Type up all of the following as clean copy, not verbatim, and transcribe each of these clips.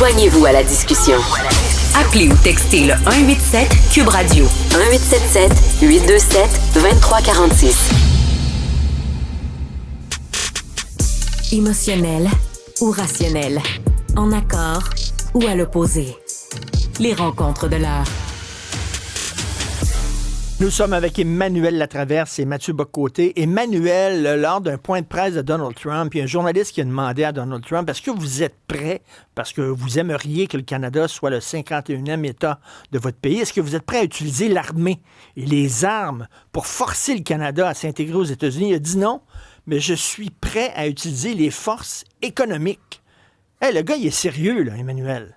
Joignez-vous à la discussion. Appelez ou textez le 187 Cube Radio 1877 827 2346. Émotionnel ou rationnel, en accord ou à l'opposé. Les rencontres de l'heure. Nous sommes avec Emmanuel Latraverse et Mathieu Bock-Côté. Emmanuel, lors d'un point de presse de Donald Trump, il y a un journaliste qui a demandé à Donald Trump, est-ce que vous êtes prêt, parce que vous aimeriez que le Canada soit le 51e État de votre pays, est-ce que vous êtes prêt à utiliser l'armée et les armes pour forcer le Canada à s'intégrer aux États-Unis? Il a dit non, mais je suis prêt à utiliser les forces économiques. Hey, le gars, il est sérieux, là, Emmanuel.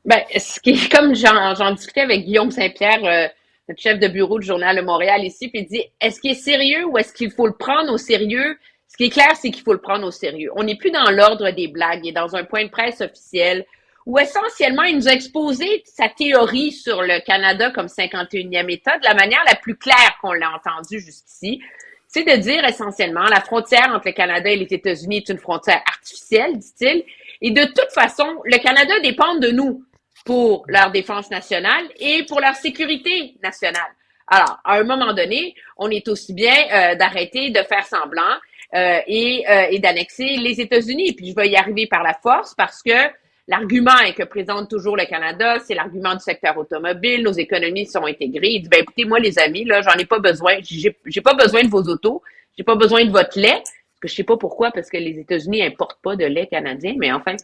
Ben, ce qui est comme j'en discutais avec Guillaume Saint-Pierre, notre chef de bureau du Journal de Montréal ici, puis il dit, est-ce qu'il est sérieux ou est-ce qu'il faut le prendre au sérieux? Ce qui est clair, c'est qu'il faut le prendre au sérieux. On n'est plus dans l'ordre des blagues. Il est dans un point de presse officiel où essentiellement, il nous a exposé sa théorie sur le Canada comme 51e État de la manière la plus claire qu'on l'a entendu jusqu'ici. C'est de dire essentiellement, la frontière entre le Canada et les États-Unis est une frontière artificielle, dit-il. Et de toute façon, le Canada dépend de nous pour leur défense nationale et pour leur sécurité nationale. Alors, à un moment donné, on est aussi bien d'arrêter de faire semblant et d'annexer les États-Unis. Puis je vais y arriver par la force parce que l'argument que présente toujours le Canada, c'est l'argument du secteur automobile, nos économies sont intégrées. Il dit, ben écoutez, moi les amis, là, j'en ai pas besoin, j'ai pas besoin de vos autos, j'ai pas besoin de votre lait, parce que je sais pas pourquoi, parce que les États-Unis importent pas de lait canadien, mais enfin...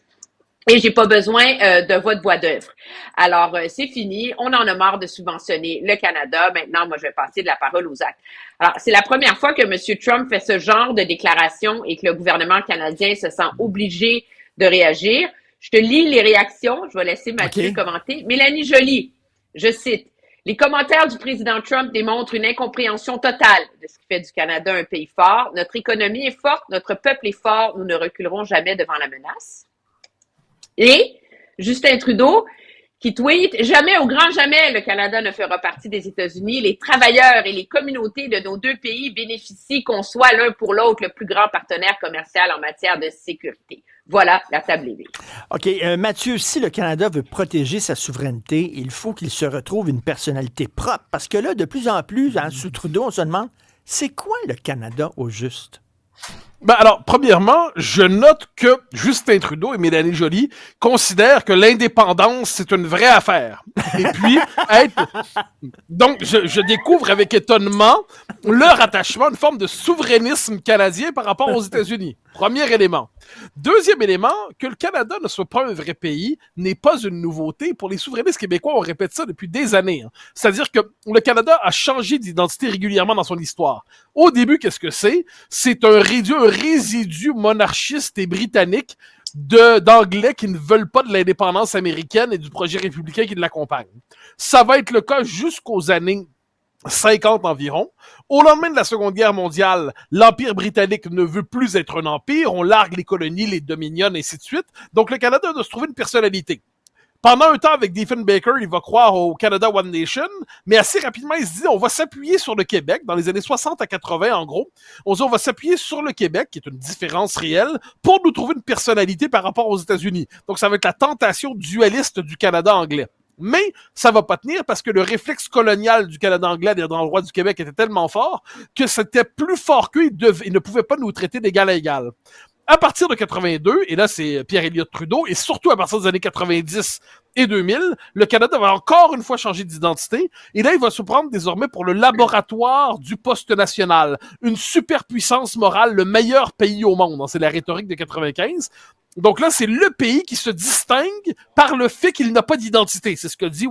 Et j'ai pas besoin de votre bois d'œuvre. Alors, c'est fini. On en a marre de subventionner le Canada. Maintenant, moi, je vais passer de la parole aux actes. Alors, c'est la première fois que M. Trump fait ce genre de déclaration et que le gouvernement canadien se sent obligé de réagir. Je te lis les réactions. Je vais laisser Mathieu commenter. Mélanie Joly, je cite, « Les commentaires du président Trump démontrent une incompréhension totale de ce qui fait du Canada un pays fort. Notre économie est forte, notre peuple est fort. Nous ne reculerons jamais devant la menace. » Et Justin Trudeau qui tweet « Jamais, au grand jamais, le Canada ne fera partie des États-Unis. Les travailleurs et les communautés de nos deux pays bénéficient qu'on soit l'un pour l'autre le plus grand partenaire commercial en matière de sécurité. » Voilà, la table est vide. OK. Mathieu, si le Canada veut protéger sa souveraineté, il faut qu'il se retrouve une personnalité propre. Parce que là, de plus en plus, sous Trudeau, on se demande, c'est quoi le Canada au juste? Ben alors, premièrement, je note que Justin Trudeau et Mélanie Joly considèrent que l'indépendance, c'est une vraie affaire. Et puis, donc, je découvre avec étonnement leur attachement à une forme de souverainisme canadien par rapport aux États-Unis. Premier élément. Deuxième élément, que le Canada ne soit pas un vrai pays n'est pas une nouveauté. Pour les souverainistes québécois, on répète ça depuis des années. Hein. C'est-à-dire que le Canada a changé d'identité régulièrement dans son histoire. Au début, qu'est-ce que c'est? C'est un résidu monarchiste et britannique d'Anglais qui ne veulent pas de l'indépendance américaine et du projet républicain qui l'accompagne. Ça va être le cas jusqu'aux années 50 environ. Au lendemain de la Seconde Guerre mondiale, l'Empire britannique ne veut plus être un empire, on largue les colonies, les dominions, et ainsi de suite. Donc le Canada doit se trouver une personnalité. Pendant un temps, avec Diefenbaker, il va croire au Canada One Nation, mais assez rapidement, il se dit, on va s'appuyer sur le Québec, dans les années 60 à 80, en gros. On se dit, on va s'appuyer sur le Québec, qui est une différence réelle, pour nous trouver une personnalité par rapport aux États-Unis. Donc, ça va être la tentation dualiste du Canada anglais. Mais ça va pas tenir parce que le réflexe colonial du Canada anglais dans le roi du Québec était tellement fort que c'était plus fort qu'eux, ils ne pouvaient pas nous traiter d'égal à égal. À partir de 82, et là c'est Pierre Elliott Trudeau, et surtout à partir des années 90 et 2000, le Canada va encore une fois changer d'identité, et là il va se prendre désormais pour le laboratoire du poste national, une superpuissance morale, le meilleur pays au monde, c'est la rhétorique de 95. Donc là, c'est le pays qui se distingue par le fait qu'il n'a pas d'identité. C'est ce que dit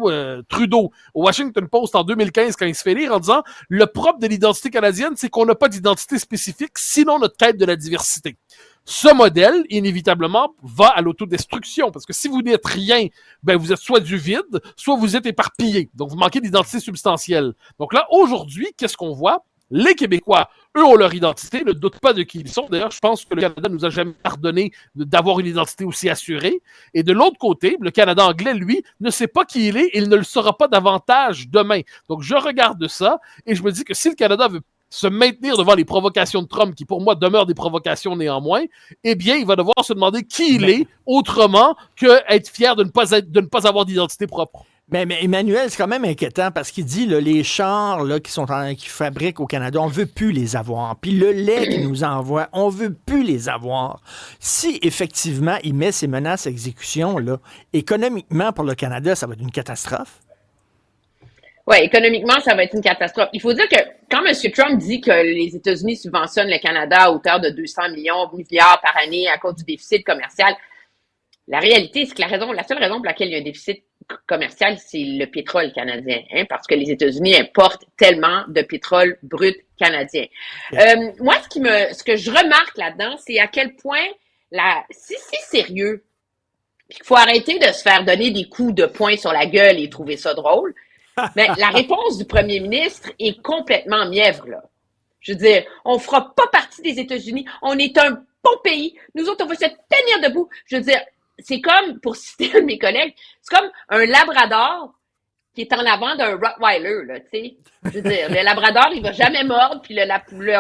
Trudeau au Washington Post en 2015 quand il se fait lire en disant « Le propre de l'identité canadienne, c'est qu'on n'a pas d'identité spécifique, sinon notre quête de la diversité. » Ce modèle, inévitablement, va à l'autodestruction, parce que si vous n'êtes rien, ben vous êtes soit du vide, soit vous êtes éparpillé. Donc, vous manquez d'identité substantielle. Donc là, aujourd'hui, qu'est-ce qu'on voit? Les Québécois, eux, ont leur identité, ne doutent pas de qui ils sont. D'ailleurs, je pense que le Canada nous a jamais pardonné d'avoir une identité aussi assurée. Et de l'autre côté, le Canada anglais, lui, ne sait pas qui il est et il ne le saura pas davantage demain. Donc, je regarde ça et je me dis que si le Canada veut se maintenir devant les provocations de Trump, qui pour moi demeurent des provocations néanmoins, eh bien, il va devoir se demander qui il est autrement que être fier de ne pas avoir d'identité propre. Mais Emmanuel, c'est quand même inquiétant parce qu'il dit là, les chars là, qui fabriquent au Canada, on veut plus les avoir. Puis le lait qu'ils nous envoient, on veut plus les avoir. Si effectivement il met ces menaces à exécution, là, économiquement pour le Canada, ça va être une catastrophe. Oui, économiquement, ça va être une catastrophe. Il faut dire que quand M. Trump dit que les États-Unis subventionnent le Canada à hauteur de 200 milliards par année à cause du déficit commercial, la réalité, c'est que la seule raison pour laquelle il y a un déficit commercial, c'est le pétrole canadien, hein, parce que les États-Unis importent tellement de pétrole brut canadien. Moi, ce que je remarque là-dedans, c'est à quel point si c'est sérieux, puis qu'il faut arrêter de se faire donner des coups de poing sur la gueule et trouver ça drôle, mais la réponse du premier ministre est complètement mièvre, là. Je veux dire, on fera pas partie des États-Unis, on est un bon pays, nous autres, on va se tenir debout. Je veux dire, c'est comme, pour citer un de mes collègues, c'est comme un labrador qui est en avant d'un Rottweiler, là, tu sais. Je veux dire, le labrador, il va jamais mordre, puis le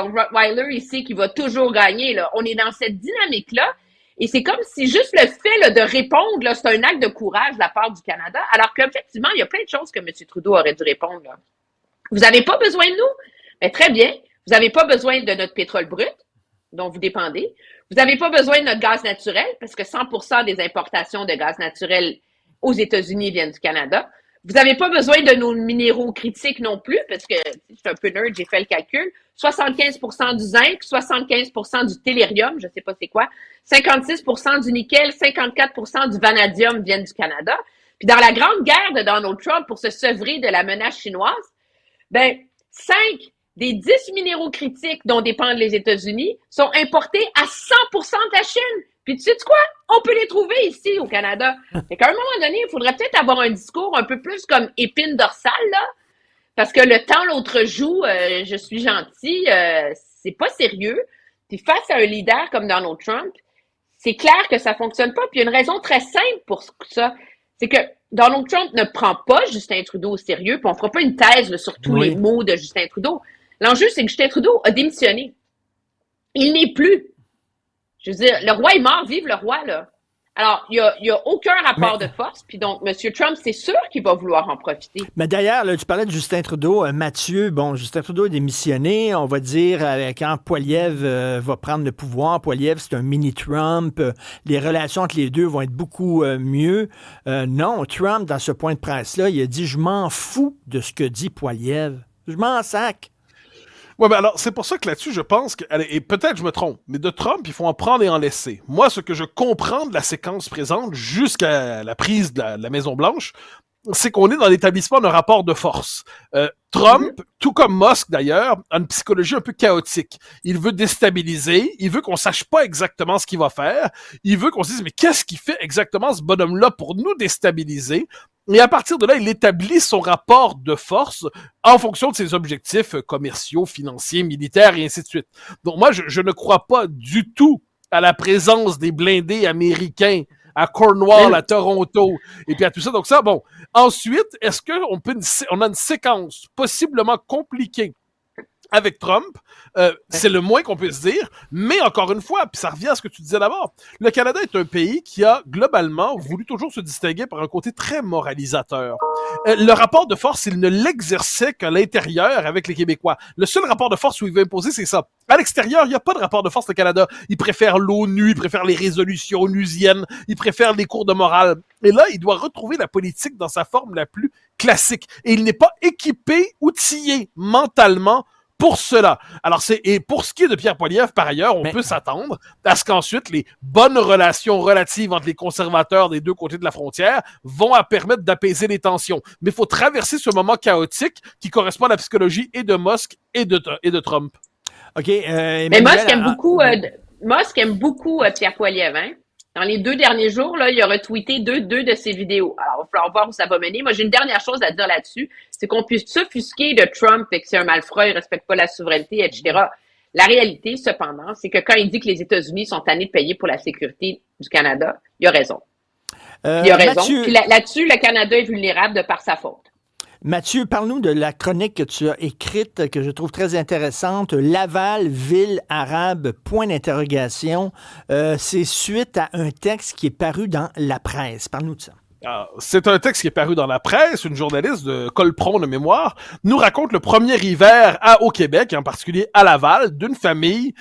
Rottweiler, il sait qu'il va toujours gagner, là. On est dans cette dynamique-là, et c'est comme si juste le fait, là, de répondre, là, c'est un acte de courage de la part du Canada, alors qu'effectivement, il y a plein de choses que M. Trudeau aurait dû répondre, là. Vous n'avez pas besoin de nous? Mais très bien. Vous n'avez pas besoin de notre pétrole brut, dont vous dépendez. Vous n'avez pas besoin de notre gaz naturel, parce que 100% des importations de gaz naturel aux États-Unis viennent du Canada. Vous n'avez pas besoin de nos minéraux critiques non plus, parce que je suis un peu nerd, j'ai fait le calcul. 75% du zinc, 75% du tellurium, je ne sais pas c'est quoi, 56% du nickel, 54% du vanadium viennent du Canada. Puis dans la grande guerre de Donald Trump pour se sevrer de la menace chinoise, 5 des 10 minéraux critiques dont dépendent les États-Unis sont importés à 100% de la Chine. Puis tu sais quoi? On peut les trouver ici au Canada. Fait qu'à un moment donné, il faudrait peut-être avoir un discours un peu plus comme épine dorsale, là. Parce que le temps l'autre joue, je suis gentil, c'est pas sérieux. Puis face à un leader comme Donald Trump, c'est clair que ça fonctionne pas. Puis il y a une raison très simple pour ça. C'est que Donald Trump ne prend pas Justin Trudeau au sérieux, puis on fera pas une thèse là, sur tous les mots de Justin Trudeau. L'enjeu, c'est que Justin Trudeau a démissionné. Il n'est plus. Je veux dire, le roi est mort, vive le roi, là. Alors, il y a aucun rapport de force, puis donc, M. Trump, c'est sûr qu'il va vouloir en profiter. Mais d'ailleurs, là, tu parlais de Justin Trudeau. Mathieu, Justin Trudeau a démissionné. On va dire, quand Poilievre va prendre le pouvoir, Poilievre, c'est un mini-Trump. Les relations entre les deux vont être beaucoup mieux. Non, Trump, dans ce point de presse-là, il a dit « Je m'en fous de ce que dit Poilievre. Je m'en sac. » Ouais, ben alors, c'est pour ça que là-dessus, je pense que, et peut-être je me trompe, mais de Trump, il faut en prendre et en laisser. Moi, ce que je comprends de la séquence présente jusqu'à la prise de la Maison-Blanche, c'est qu'on est dans l'établissement d'un rapport de force. Trump, tout comme Musk d'ailleurs, a une psychologie un peu chaotique. Il veut déstabiliser, il veut qu'on sache pas exactement ce qu'il va faire, il veut qu'on se dise, mais qu'est-ce qu'il fait exactement ce bonhomme-là pour nous déstabiliser? Et à partir de là, il établit son rapport de force en fonction de ses objectifs commerciaux, financiers, militaires et ainsi de suite. Donc moi, je ne crois pas du tout à la présence des blindés américains à Cornwall, à Toronto, et puis à tout ça. Donc ça, bon. Ensuite, est-ce qu'on a une séquence possiblement compliquée avec Trump, c'est le moins qu'on peut se dire, mais encore une fois, puis ça revient à ce que tu disais d'abord, le Canada est un pays qui a globalement voulu toujours se distinguer par un côté très moralisateur. Le rapport de force, il ne l'exerçait qu'à l'intérieur avec les Québécois. Le seul rapport de force où il veut imposer, c'est ça. À l'extérieur, il n'y a pas de rapport de force, le Canada. Il préfère l'ONU, il préfère les résolutions onusiennes, il préfère les cours de morale. Et là, il doit retrouver la politique dans sa forme la plus classique. Et il n'est pas équipé, outillé mentalement pour cela. Alors, et pour ce qui est de Pierre Poilievre, par ailleurs, on peut s'attendre à ce qu'ensuite les bonnes relations relatives entre les conservateurs des deux côtés de la frontière vont permettre d'apaiser les tensions. Mais il faut traverser ce moment chaotique qui correspond à la psychologie et de Musk et de Trump. OK. Mais Musk aime beaucoup Pierre Poilievre, hein? Dans les 2 derniers jours, là, il a retweeté deux de ses vidéos. Alors, il va falloir voir où ça va mener. Moi, j'ai une dernière chose à dire là-dessus. C'est qu'on puisse s'offusquer de Trump et que c'est un malfrat, il respecte pas la souveraineté, etc. La réalité, cependant, c'est que quand il dit que les États-Unis sont tannés de payer pour la sécurité du Canada, il a raison. Il a raison. Mathieu... Puis là-dessus, le Canada est vulnérable de par sa faute. Mathieu, parle-nous de la chronique que tu as écrite, que je trouve très intéressante. Laval, ville arabe, point d'interrogation. C'est suite à un texte qui est paru dans la presse. Parle-nous de ça. C'est un texte qui est paru dans la presse. Une journaliste de Colpron de mémoire nous raconte le premier hiver au Québec, en particulier à Laval, d'une famille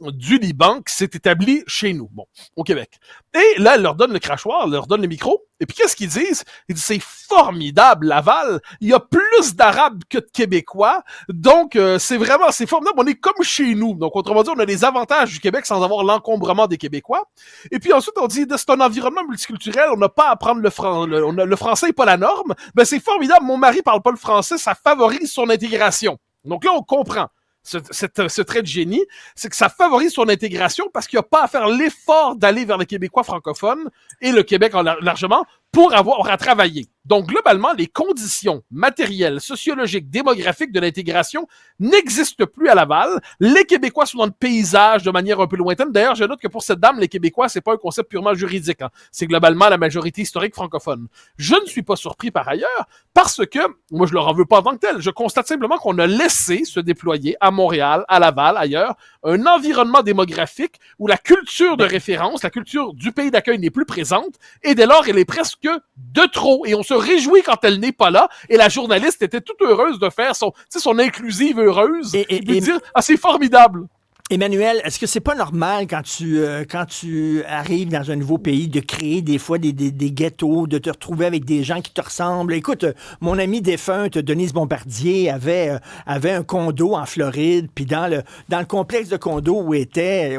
du Liban qui s'est établie chez nous, au Québec. Et là, elle leur donne le crachoir, elle leur donne le micro. Et puis, qu'est-ce qu'ils disent? Ils disent, c'est formidable, Laval. Il y a plus d'Arabes que de Québécois. Donc, c'est formidable. On est comme chez nous. Donc, autrement dit, on a les avantages du Québec sans avoir l'encombrement des Québécois. Et puis ensuite, on dit, c'est un environnement multiculturel. On n'a pas à apprendre le français n'est pas la norme. Ben, c'est formidable. Mon mari parle pas le français. Ça favorise son intégration. Donc là, on comprend. Ce trait de génie, c'est que ça favorise son intégration parce qu'il n'y a pas à faire l'effort d'aller vers les Québécois francophones et le Québec largement pour avoir à travailler. Donc, globalement, les conditions matérielles, sociologiques, démographiques de l'intégration n'existent plus à Laval. Les Québécois sont dans le paysage de manière un peu lointaine. D'ailleurs, je note que pour cette dame, les Québécois, c'est pas un concept purement juridique. C'est globalement la majorité historique francophone. Je ne suis pas surpris par ailleurs parce que, moi, je leur en veux pas en tant que tel. Je constate simplement qu'on a laissé se déployer à Montréal, à Laval, ailleurs, un environnement démographique où la culture de référence, la culture du pays d'accueil n'est plus présente et dès lors, elle est presque de trop. Et on se réjouit quand elle n'est pas là. Et la journaliste était toute heureuse de faire son inclusive heureuse et de dire « Ah, c'est formidable ». Emmanuel, est-ce que c'est pas normal quand tu arrives dans un nouveau pays de créer des fois des ghettos, de te retrouver avec des gens qui te ressemblent? Écoute, mon amie défunte Denise Bombardier avait un condo en Floride, puis dans le complexe de condo où elle était,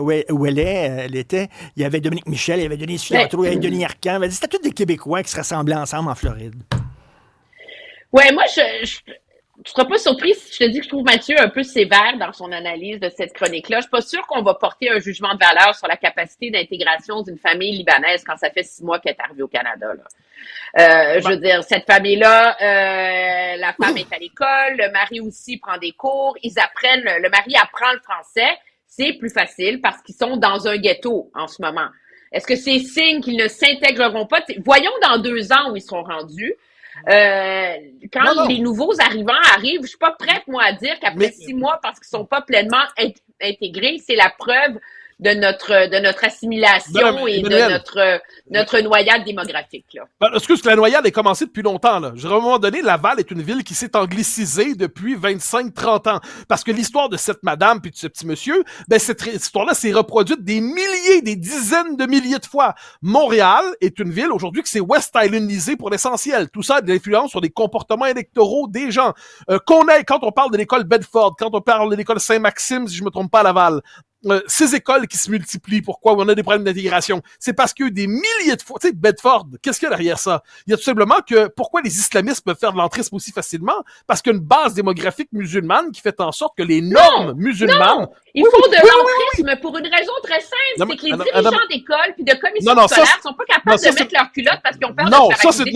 il y avait Dominique Michel, il y avait Denise Filiatro, il y avait Denis Arcand. C'était tous des Québécois qui se rassemblaient ensemble en Floride. Ouais, moi tu seras pas surpris si je te dis que je trouve Mathieu un peu sévère dans son analyse de cette chronique-là. Je suis pas sûre qu'on va porter un jugement de valeur sur la capacité d'intégration d'une famille libanaise quand ça fait 6 mois qu'elle est arrivée au Canada, là. Je veux dire, cette famille-là, la femme est à l'école, le mari aussi prend des cours, le mari apprend le français, c'est plus facile parce qu'ils sont dans un ghetto en ce moment. Est-ce que c'est signe qu'ils ne s'intégreront pas? Voyons dans 2 ans où ils seront rendus. Quand les nouveaux arrivants arrivent, je suis pas prête, moi, à dire qu'après 6 mois, parce qu'ils sont pas pleinement intégrés, c'est la preuve de notre assimilation et de notre noyade démographique, là. Excuse, la noyade est commencée depuis longtemps, là. À un moment donné, Laval est une ville qui s'est anglicisée depuis 25-30 ans. Parce que l'histoire de cette madame puis de ce petit monsieur, cette histoire-là s'est reproduite des milliers, des dizaines de milliers de fois. Montréal est une ville, aujourd'hui, qui s'est West Islandisée pour l'essentiel. Tout ça a de l'influence sur les comportements électoraux des gens. Quand on parle de l'école Bedford, quand on parle de l'école Saint-Maxime, si je me trompe pas, à Laval, ces écoles qui se multiplient, pourquoi on a des problèmes d'intégration? C'est parce que des milliers de fois, tu sais, Bedford, qu'est-ce qu'il y a derrière ça? Il y a tout simplement que, pourquoi les islamistes peuvent faire de l'entrisme aussi facilement? Parce qu'il y a une base démographique musulmane qui fait en sorte que les normes musulmanes... Non! Ils font de l'entrisme pour une raison très simple, c'est que les dirigeants d'école puis de commissions scolaires sont pas capables de mettre leur culotte parce qu'ils ont peur de faire c'est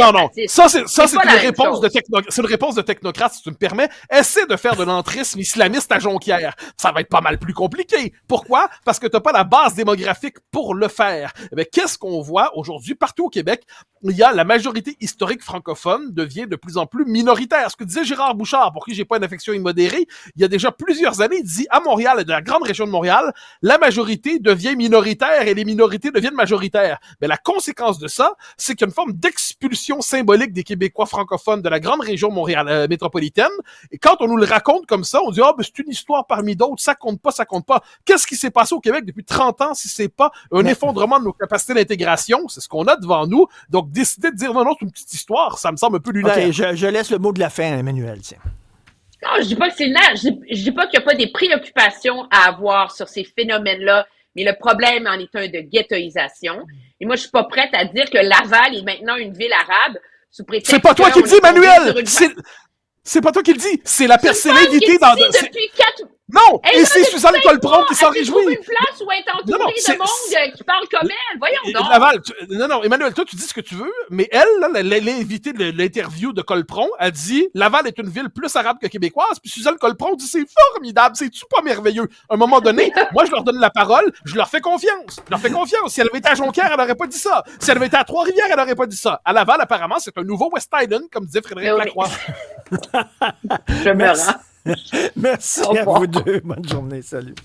une réponse de technocrate, si tu me permets. Essaie de faire de l'entrisme islamiste à Jonquière. Ça va être pas mal plus compliqué. Pourquoi? Parce que t'as pas la base démographique pour le faire. Mais qu'est-ce qu'on voit aujourd'hui partout au Québec? Il y a la majorité historique francophone devient de plus en plus minoritaire. Ce que disait Gérard Bouchard, pour qui j'ai pas une affection immodérée, il y a déjà plusieurs années, il dit à Montréal et de la grande région de Montréal, la majorité devient minoritaire et les minorités deviennent majoritaires. Mais la conséquence de ça, c'est qu'il y a une forme d'expulsion symbolique des Québécois francophones de la grande région Montréal métropolitaine. Et quand on nous le raconte comme ça, on dit c'est une histoire parmi d'autres, ça compte pas, ça compte pas. Qu'est-ce qui s'est passé au Québec depuis 30 ans si c'est pas un effondrement de nos capacités d'intégration? C'est ce qu'on a devant nous. Donc, décider de dire non, c'est une petite histoire, ça me semble un peu lunaire. OK, je laisse le mot de la fin, Emmanuel. Tiens. Non, je dis pas que c'est lunaire. Je dis pas qu'il n'y a pas des préoccupations à avoir sur ces phénomènes-là, mais le problème en est un de ghettoisation. Et moi, je suis pas prête à dire que Laval est maintenant une ville arabe sous prétexte. C'est pas toi qui le dis, Emmanuel! C'est pas toi qui le dis! C'est la personne invitée dans... Depuis 4... Non! Et c'est Suzanne Colpron qui s'en réjouit! Trouve une place où elle est entourée de monde qui parle comme elle. voyons donc. Laval, non, Emmanuel, toi, tu dis ce que tu veux, mais elle, là, l'invitée de l'interview de Colpron, a dit Laval est une ville plus arabe que québécoise, puis Suzanne Colpron dit c'est formidable, c'est-tu pas merveilleux? À un moment donné, moi, je leur donne la parole, je leur fais confiance. Je leur fais confiance. Si elle avait été à Jonquière, elle n'aurait pas dit ça. Si elle avait été à Trois-Rivières, elle n'aurait pas dit ça. À Laval, apparemment, c'est un nouveau West Island, comme disait Frédéric Oui. Lacroix. Je me rends. Merci à vous deux. Bonne journée. Salut.